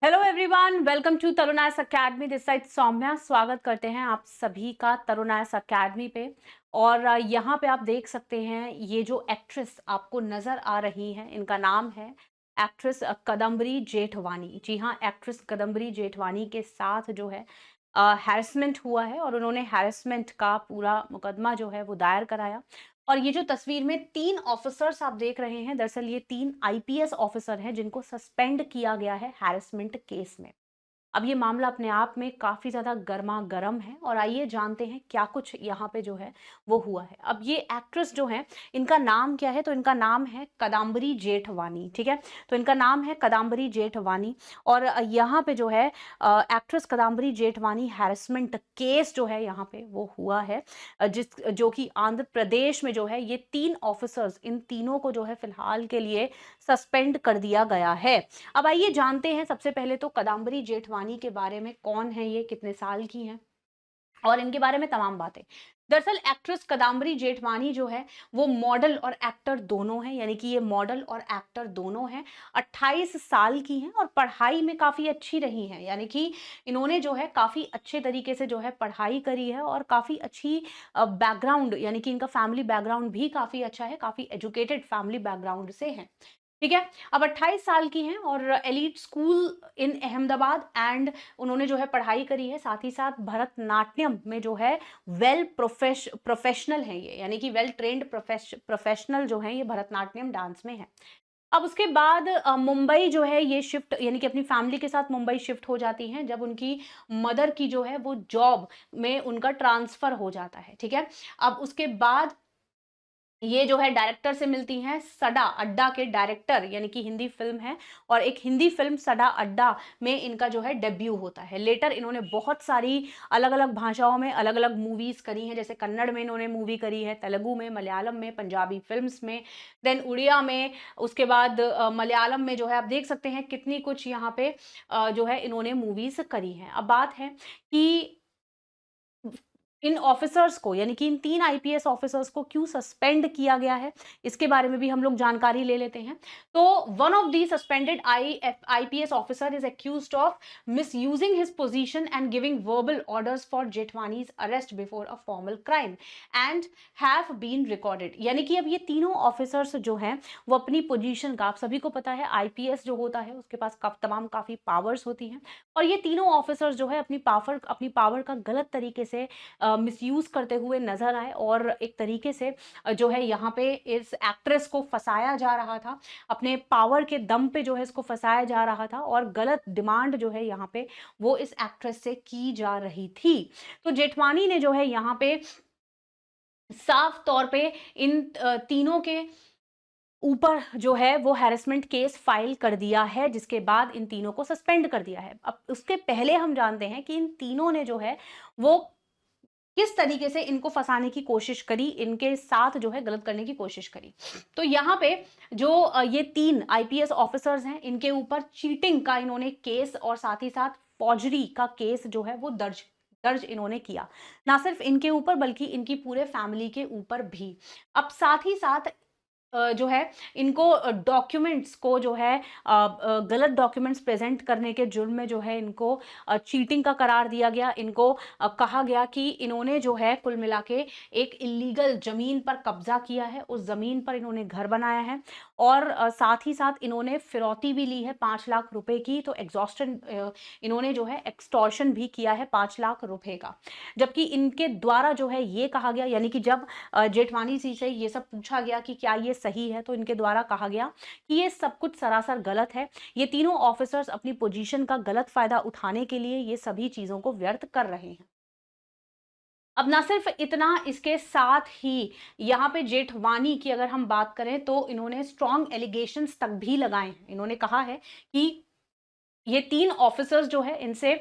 Hello everyone, welcome to Taruna's academy. This side Saumya. स्वागत करते हैं आप सभी का तरुणास अकेडमी पे। और यहाँ पे आप देख सकते हैं ये जो एक्ट्रेस आपको नज़र आ रही हैं, इनका नाम है एक्ट्रेस कदम्बरी जेठवानी। जी हाँ, एक्ट्रेस कदम्बरी जेठवानी के साथ जो है हैरेसमेंट हुआ है और उन्होंने हैरेसमेंट का पूरा मुकदमा जो है वो दायर कराया। और ये जो तस्वीर में 3 ऑफिसर्स आप देख रहे हैं, दरअसल ये 3 आईपीएस ऑफिसर हैं जिनको सस्पेंड किया गया है हैरेसमेंट केस में। अब ये मामला अपने आप में काफ़ी ज़्यादा गरमा-गरम है और आइए जानते हैं क्या कुछ यहाँ पे जो है वो हुआ है। अब ये एक्ट्रेस जो हैं, इनका नाम क्या है? तो इनका नाम है कदम्बरी जेठवानी, ठीक है? तो इनका नाम है कदम्बरी जेठवानी और यहाँ पे जो है actress Kadambari Jethwani harassment case जो है यहाँ पे वो हुआ है। जो कि आंध्र प्रदेश में जो है ये 3 ऑफिसर्स, इन तीनों को जो है फिलहाल के लिए सस्पेंड कर दिया गया है। अब आइए जानते हैं सबसे पहले तो कदम्बरी जेठवानी के बारे में। कौन है ये, कितने साल की हैं और इनके बारे में तमाम बातें। दरअसल एक्ट्रेस कदम्बरी जेठवानी जो है वो मॉडल और एक्टर दोनों हैं, यानी कि ये मॉडल और एक्टर दोनों हैं। 28 साल की हैं और पढ़ाई में काफ़ी अच्छी रही हैं, यानी कि इन्होंने जो है काफ़ी अच्छे तरीके से जो है पढ़ाई करी है और काफ़ी अच्छी बैकग्राउंड, यानी कि इनका फैमिली बैकग्राउंड भी काफ़ी अच्छा है, काफ़ी एजुकेटेड फैमिली बैकग्राउंड से हैं। ठीक है। अब 28 साल की हैं और elite school in Ahmedabad and उन्होंने जो है पढ़ाई करी है। साथ ही साथ भरतनाट्यम में जो है प्रोफेशनल है ये, यानी कि वेल ट्रेंड प्रोफेशनल जो है ये भरतनाट्यम डांस में है। अब उसके बाद मुंबई जो है ये शिफ्ट, यानी कि अपनी फैमिली के साथ मुंबई शिफ्ट हो जाती हैं जब उनकी मदर की जो है वो जॉब में उनका ट्रांसफर हो जाता है। ठीक है। अब उसके बाद ये जो है डायरेक्टर से मिलती हैं, सडा अड्डा के डायरेक्टर, यानी कि हिंदी फिल्म है और एक हिंदी फिल्म सडा अड्डा में इनका जो है डेब्यू होता है। लेटर इन्होंने बहुत सारी अलग-अलग भाषाओं में अलग-अलग मूवीज़ करी हैं, जैसे कन्नड़ में इन्होंने मूवी करी है, तेलुगु में, मलयालम में, पंजाबी फ़िल्म्स में, देन उड़िया में, उसके बाद मलयालम में जो है आप देख सकते हैं कितनी कुछ यहाँ पे जो है इन्होंने मूवीज़ करी हैं। अब बात है कि इन ऑफिसर्स को, यानी कि इन 3 आईपीएस ऑफिसर्स को क्यों सस्पेंड किया गया है, इसके बारे में भी हम लोग जानकारी ले लेते हैं। तो one of the suspended IPS officer is accused of misusing his position and giving verbal orders for Jethwani's arrest before a formal crime and have been recorded. यानी कि अब ये तीनों ऑफिसर्स जो हैं वो अपनी पोजीशन का, आप सभी को पता है आईपीएस जो होता है उसके पास तमाम काफ़ी पावर्स होती हैं और ये तीनों ऑफिसर्स जो है अपनी पावर का गलत तरीके से मिसयूज करते हुए नजर आए और एक तरीके से जो है यहाँ पे इस एक्ट्रेस को फंसाया जा रहा था, अपने पावर के दम पे जो है इसको फंसाया जा रहा था और गलत डिमांड जो है यहाँ पे वो इस एक्ट्रेस से की जा रही थी। तो जेठवानी ने जो है यहाँ पे साफ तौर पे इन तीनों के ऊपर जो है वो हैरेसमेंट केस फाइल कर दिया है, जिसके बाद इन तीनों को सस्पेंड कर दिया है। अब उसके पहले हम जानते हैं कि इन तीनों ने जो है वो किस तरीके से इनको फंसाने की कोशिश करी, इनके साथ जो है गलत करने की कोशिश करी। तो यहाँ पे जो ये 3 आईपीएस ऑफिसर्स हैं, इनके ऊपर चीटिंग का इन्होंने केस और साथ ही साथ फॉर्जरी का केस जो है वो दर्ज दर्ज इन्होंने किया। ना सिर्फ इनके ऊपर बल्कि इनकी पूरे फैमिली के ऊपर भी। अब साथ ही साथ जो है इनको डॉक्यूमेंट्स को जो है गलत डॉक्यूमेंट्स प्रेजेंट करने के जुर्म में जो है इनको चीटिंग का करार दिया गया। इनको कहा गया कि इन्होंने जो है कुल मिला के एक इलीगल ज़मीन पर कब्जा किया है, उस ज़मीन पर इन्होंने घर बनाया है और साथ ही साथ इन्होंने फिरौती भी ली है 5 लाख रुपए की। तो एग्जॉस्टन इन्होंने जो है एक्सटॉर्शन भी किया है 5 लाख रुपए का। जबकि इनके द्वारा जो है ये कहा गया, यानी कि जब जेठवानी जी से ये सब पूछा गया कि क्या ये सही है, तो इनके द्वारा कहा गया कि ये सब कुछ सरासर गलत है। ये तीनों ऑफिसर्स अपनी पोजीशन का गलत फायदा उठाने के लिए ये सभी चीजों को व्यर्थ कर रहे हैं। अब ना सिर्फ इतना, इसके साथ ही यहाँ पे जेठवानी की अगर हम बात करें तो इन्होंने स्ट्रॉन्ग एलिगेशंस तक भी लगाए हैं। इन्होंने कहा है कि ये 3 ऑफिसर्स जो है इनसे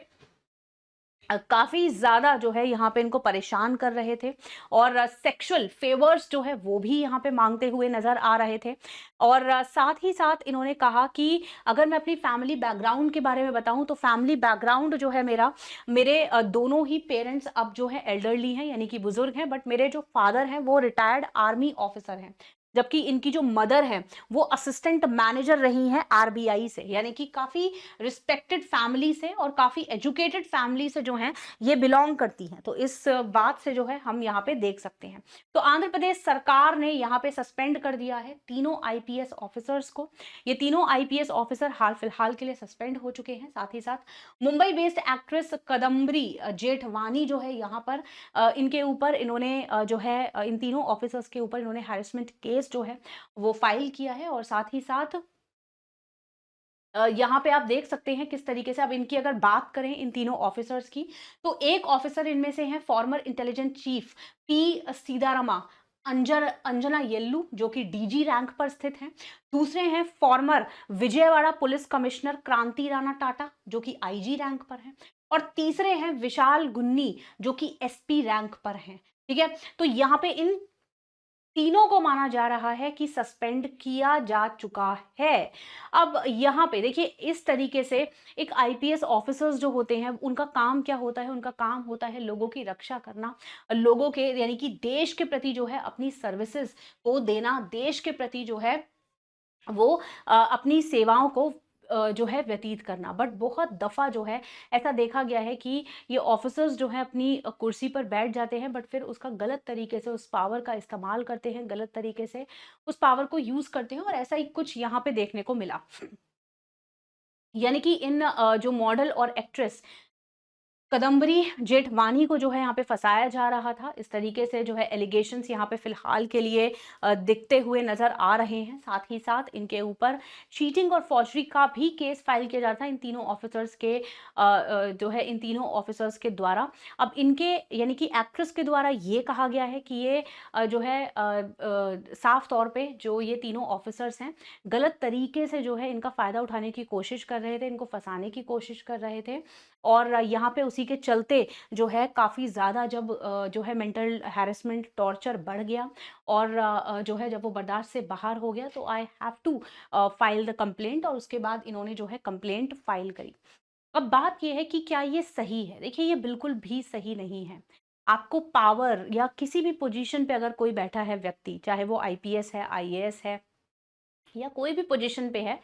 काफ़ी ज़्यादा जो है यहाँ पे इनको परेशान कर रहे थे और सेक्सुअल फेवर्स जो है वो भी यहाँ पे मांगते हुए नज़र आ रहे थे। और साथ ही साथ इन्होंने कहा कि अगर मैं अपनी फैमिली बैकग्राउंड के बारे में बताऊँ तो फैमिली बैकग्राउंड जो है मेरे दोनों ही पेरेंट्स अब जो है एल्डरली हैं, यानी कि बुजुर्ग हैं, बट मेरे जो फादर हैं वो रिटायर्ड आर्मी ऑफिसर हैं। जबकि इनकी जो मदर है वो असिस्टेंट मैनेजर रही हैं आरबीआई से, यानी कि काफी रिस्पेक्टेड फैमिली से और काफी एजुकेटेड फैमिली से जो है ये बिलोंग करती हैं। तो इस बात से जो है हम यहाँ पे देख सकते हैं। तो आंध्र प्रदेश सरकार ने यहाँ पे सस्पेंड कर दिया है तीनों आईपीएस ऑफिसर्स को। ये तीनों आईपीएस ऑफिसर हाल फिलहाल के लिए सस्पेंड हो चुके हैं। साथ ही साथ मुंबई बेस्ड एक्ट्रेस कदम्बरी जेठवानी जो है यहाँ पर इनके ऊपर इन्होंने जो है इन तीनों ऑफिसर्स के ऊपर इन्होंने हैरेसमेंट केस जो है वो फाइल किया है। और साथ ही साथ यहाँ पे आप देख सकते हैं किस तरीके से, अब इनकी अगर बात करें इन तीनों ऑफिसर्स की, तो एक ऑफिसर इनमें से हैं former intelligence chief P Seetharama Anjaneyulu, जो कि डीजी रैंक पर स्थित हैं। दूसरे हैं फॉर्मर विजयवाड़ा पुलिस कमिश्नर क्रांति राणा टाटा, जो कि आईजी रैंक पर हैं। और तीसरे हैं विशाल गुन्नी, जो कि एसपी रैंक पर हैं। ठीक है, तो यहाँ पे इन तीनों को माना जा रहा है कि सस्पेंड किया जा चुका है। अब यहाँ पे देखिए इस तरीके से एक आईपीएस ऑफिसर्स जो होते हैं उनका काम क्या होता है, उनका काम होता है लोगों की रक्षा करना, लोगों के यानी कि देश के प्रति जो है अपनी सर्विसेज को देना, देश के प्रति जो है वो अपनी सेवाओं को जो है व्यतीत करना। बट बहुत दफ़ा जो है ऐसा देखा गया है कि ये ऑफिसर्स जो है अपनी कुर्सी पर बैठ जाते हैं, बट फिर उसका गलत तरीके से उस पावर का इस्तेमाल करते हैं, गलत तरीके से उस पावर को यूज़ करते हैं, और ऐसा ही कुछ यहाँ पे देखने को मिला। यानी कि इन जो मॉडल और एक्ट्रेस कदम्बरी जेठवानी को जो है यहाँ पे फंसाया जा रहा था। इस तरीके से जो है एलिगेशंस यहाँ पे फिलहाल के लिए दिखते हुए नजर आ रहे हैं। साथ ही साथ इनके ऊपर चीटिंग और फॉर्जरी का भी केस फाइल किया जाता है इन तीनों ऑफिसर्स के जो है इन तीनों ऑफिसर्स के द्वारा। अब इनके यानी कि एक्ट्रेस के द्वारा ये कहा गया है कि ये जो है साफ तौर पे जो ये तीनों ऑफिसर्स हैं गलत तरीके से जो है इनका फ़ायदा उठाने की कोशिश कर रहे थे, इनको फंसाने की कोशिश कर रहे थे। और यहाँ पे उसी के चलते जो है काफ़ी ज़्यादा जब जो है मेंटल हैरेसमेंट टॉर्चर बढ़ गया, और जो है जब वो बर्दाश्त से बाहर हो गया, तो I have to file the complaint, और उसके बाद इन्होंने जो है कंप्लेंट फाइल करी। अब बात ये है कि क्या ये सही है? देखिए ये बिल्कुल भी सही नहीं है। आपको पावर या किसी भी पोजीशन पे अगर कोई बैठा है व्यक्ति, चाहे वो आईपीएस है, आईएएस है या कोई भी पोजीशन पे है,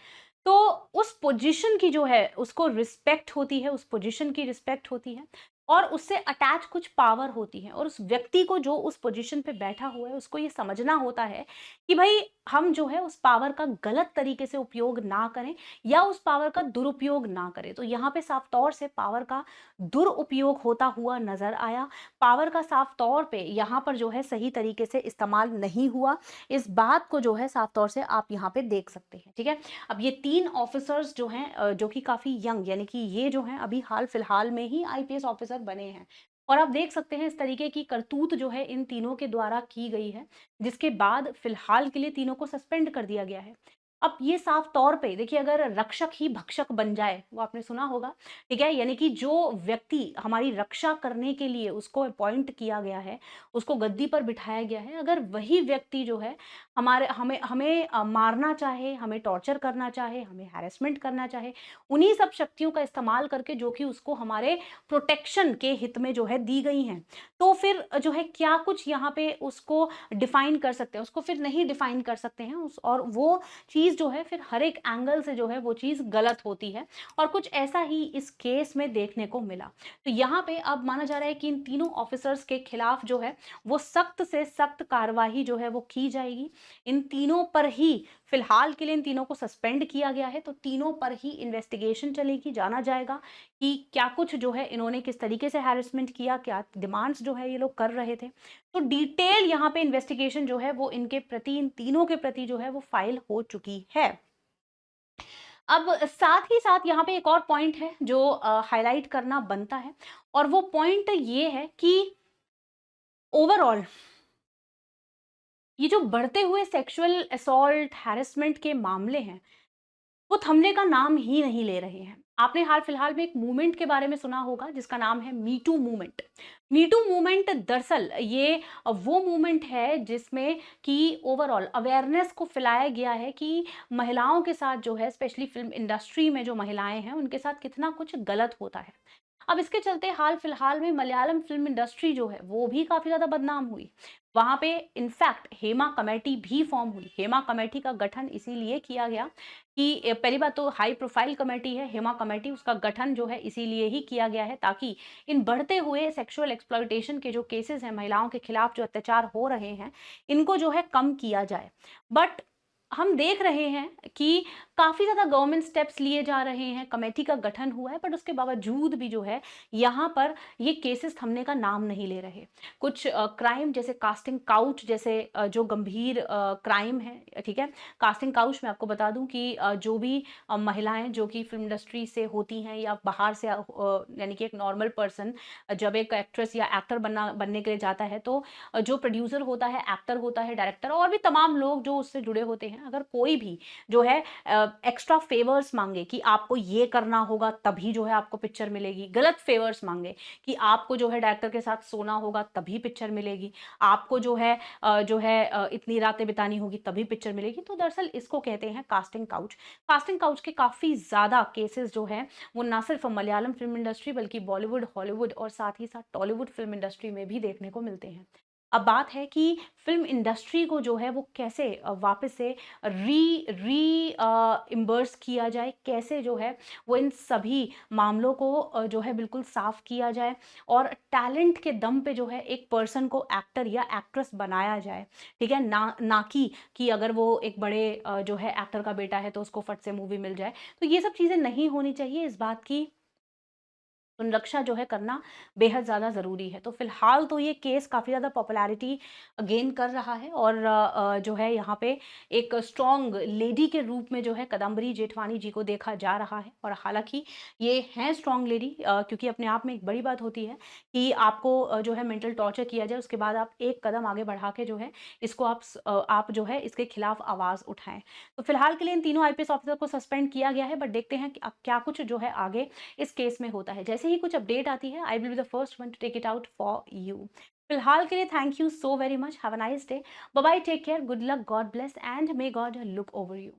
तो उस पोजीशन की जो है उसको रिस्पेक्ट होती है, उस पोजीशन की रिस्पेक्ट होती है, और उससे अटैच कुछ पावर होती है। और उस व्यक्ति को जो उस पोजीशन पे बैठा हुआ है उसको ये समझना होता है कि भाई हम जो है उस पावर का गलत तरीके से उपयोग ना करें या उस पावर का दुरुपयोग ना करें। तो यहाँ पे साफ तौर से पावर का दुरुपयोग होता हुआ नजर आया। पावर का साफ तौर पे यहाँ पर जो है सही तरीके से इस्तेमाल नहीं हुआ। इस बात को जो है साफ तौर से आप यहाँ पे देख सकते हैं। ठीक है, अब ये तीन ऑफिसर्स जो हैं जो कि काफ़ी यंग, यानी कि ये जो हैं अभी हाल फिलहाल में ही आईपीएस ऑफिसर बने हैं, और आप देख सकते हैं इस तरीके की करतूत जो है इन तीनों के द्वारा की गई है, जिसके बाद फिलहाल के लिए तीनों को सस्पेंड कर दिया गया है। अब ये साफ तौर पे देखिए, अगर रक्षक ही भक्षक बन जाए, वो आपने सुना होगा, ठीक है, यानी कि जो व्यक्ति हमारी रक्षा करने के लिए उसको अपॉइंट किया गया है, उसको गद्दी पर बिठाया गया है, अगर वही व्यक्ति जो है हमारे हमें हमें मारना चाहे, हमें टॉर्चर करना चाहे, हमें हैरेसमेंट करना चाहे, उन्हीं सब शक्तियों का इस्तेमाल करके जो कि उसको हमारे प्रोटेक्शन के हित में जो है दी गई हैं, तो फिर जो है क्या कुछ यहाँ पे उसको डिफाइन कर सकते हैं, उसको फिर नहीं डिफाइन कर सकते हैं उस, और वो चीज़ जो है फिर हर एक एंगल से जो है वो चीज़ गलत होती है। और कुछ ऐसा ही इस केस में देखने को मिला। तो यहाँ पे अब माना जा रहा है कि इन तीनों ऑफिसर्स के खिलाफ जो है वो सख्त से सख्त कार्रवाई जो है वो की जाएगी। इन तीनों पर ही फिलहाल के लिए इन तीनों को सस्पेंड किया गया है, तो तीनों पर ही इन्वेस्टिगेशन चलेगी, जाना जाएगा कि क्या कुछ जो है इन्होंने किस तरीके से हैरेसमेंट किया, क्या डिमांड्स जो है ये लोग कर रहे थे। तो डिटेल यहाँ पे इन्वेस्टिगेशन जो है वो इनके प्रति, इन तीनों के प्रति जो है वो फाइल हो चुकी है। अब साथ ही साथ यहाँ पे एक और पॉइंट है जो हाईलाइट करना बनता है, और वो पॉइंट ये है कि ओवरऑल ये जो बढ़ते हुए सेक्सुअल असॉल्ट हैरेसमेंट के मामले हैं वो थमने का नाम ही नहीं ले रहे हैं। आपने हाल फिलहाल में एक मूवमेंट के बारे में सुना होगा जिसका नाम है me too movement. Me too movement दरअसल ये वो मूवमेंट है जिसमें कि ओवरऑल अवेयरनेस को फैलाया गया है कि महिलाओं के साथ जो है, स्पेशली फिल्म इंडस्ट्री में जो महिलाएं हैं उनके साथ कितना कुछ गलत होता है। अब इसके चलते हाल-फिलहाल में मलयालम फ़िल्म इंडस्ट्री जो है, वो भी काफ़ी ज़्यादा बदनाम हुई। वहाँ पे इनफैक्ट हेमा कमेटी भी फ़ॉर्म हुई। हेमा कमेटी का गठन इसीलिए किया गया कि पहली बात तो हाई प्रोफ़ाइल कमेटी है हेमा कमेटी, उसका गठन जो है इसीलिए ही किया गया है ताकि इन बढ़ते हुए सेक्सुअल एक्सप्लॉइटेशन के जो केसेज़ हैं, महिलाओं के खिलाफ जो अत्याचार हो रहे हैं, इनको जो है कम किया जाए। बट हम देख रहे हैं कि काफ़ी ज़्यादा गवर्नमेंट स्टेप्स लिए जा रहे हैं, कमेटी का गठन हुआ है, बट उसके बावजूद भी जो है यहाँ पर ये केसेस थमने का नाम नहीं ले रहे। कुछ क्राइम जैसे कास्टिंग काउच जैसे जो गंभीर क्राइम है, ठीक है? कास्टिंग काउच मैं आपको बता दूँ कि जो भी महिलाएँ जो कि फ़िल्म इंडस्ट्री से होती हैं या बाहर से यानी कि एक नॉर्मल पर्सन जब एक एक्ट्रेस या एक्टर बनने के लिए जाता है तो जो प्रोड्यूसर होता है, एक्टर होता है, डायरेक्टर और भी तमाम लोग जो उससे जुड़े होते हैं, अगर कोई भी जो है एक्स्ट्रा फेवर्स माँगे कि आपको ये करना होगा तभी जो है आपको पिक्चर मिलेगी, गलत फेवर्स माँगे कि आपको जो है डायरेक्टर के साथ सोना होगा तभी पिक्चर मिलेगी, आपको जो है इतनी रातें बितानी होगी तभी पिक्चर मिलेगी, तो दरअसल इसको कहते हैं कास्टिंग काउच। कास्टिंग काउच के काफ़ी ज़्यादा केसेस जो हैं, वो ना सिर्फ़ मलयालम फ़िल्म इंडस्ट्री बल्कि बॉलीवुड, हॉलीवुड और साथ ही साथ टॉलीवुड फ़िल्म इंडस्ट्री में भी देखने को मिलते हैं। अब बात है कि फ़िल्म इंडस्ट्री को जो है वो कैसे वापस से इम्बर्स किया जाए, कैसे जो है वो इन सभी मामलों को जो है बिल्कुल साफ़ किया जाए और टैलेंट के दम पे जो है एक पर्सन को एक्टर या एक्ट्रेस बनाया जाए, ठीक है? ना कि अगर वो एक बड़े जो है एक्टर का बेटा है तो उसको फट से मूवी मिल जाए। तो ये सब चीज़ें नहीं होनी चाहिए, इस बात की संरक्षा जो है करना बेहद ज़्यादा ज़रूरी है। तो फ़िलहाल तो ये केस काफ़ी ज़्यादा पॉपुलैरिटी गेन कर रहा है और जो है यहाँ पे एक स्ट्रॉन्ग लेडी के रूप में जो है कादम्बरी जेठवानी जी को देखा जा रहा है और हालाँकि ये हैं स्ट्रॉन्ग लेडी क्योंकि अपने आप में एक बड़ी बात होती है कि आपको जो है मेंटल टॉर्चर किया जाए, उसके बाद आप एक कदम आगे बढ़ा के जो है इसको आप जो है इसके खिलाफ आवाज़ उठाएँ। तो फ़िलहाल के लिए इन तीनों आईपीएस ऑफिसर को सस्पेंड किया गया है, बट देखते हैं कि अब क्या कुछ जो है आगे इस केस में होता है। जैसे ही कुछ अपडेट आती है, I will be the first one to take it out for you. फिलहाल के लिए thank you so very much. Have a nice day. Bye bye, take care, good luck, God bless and may God look over you.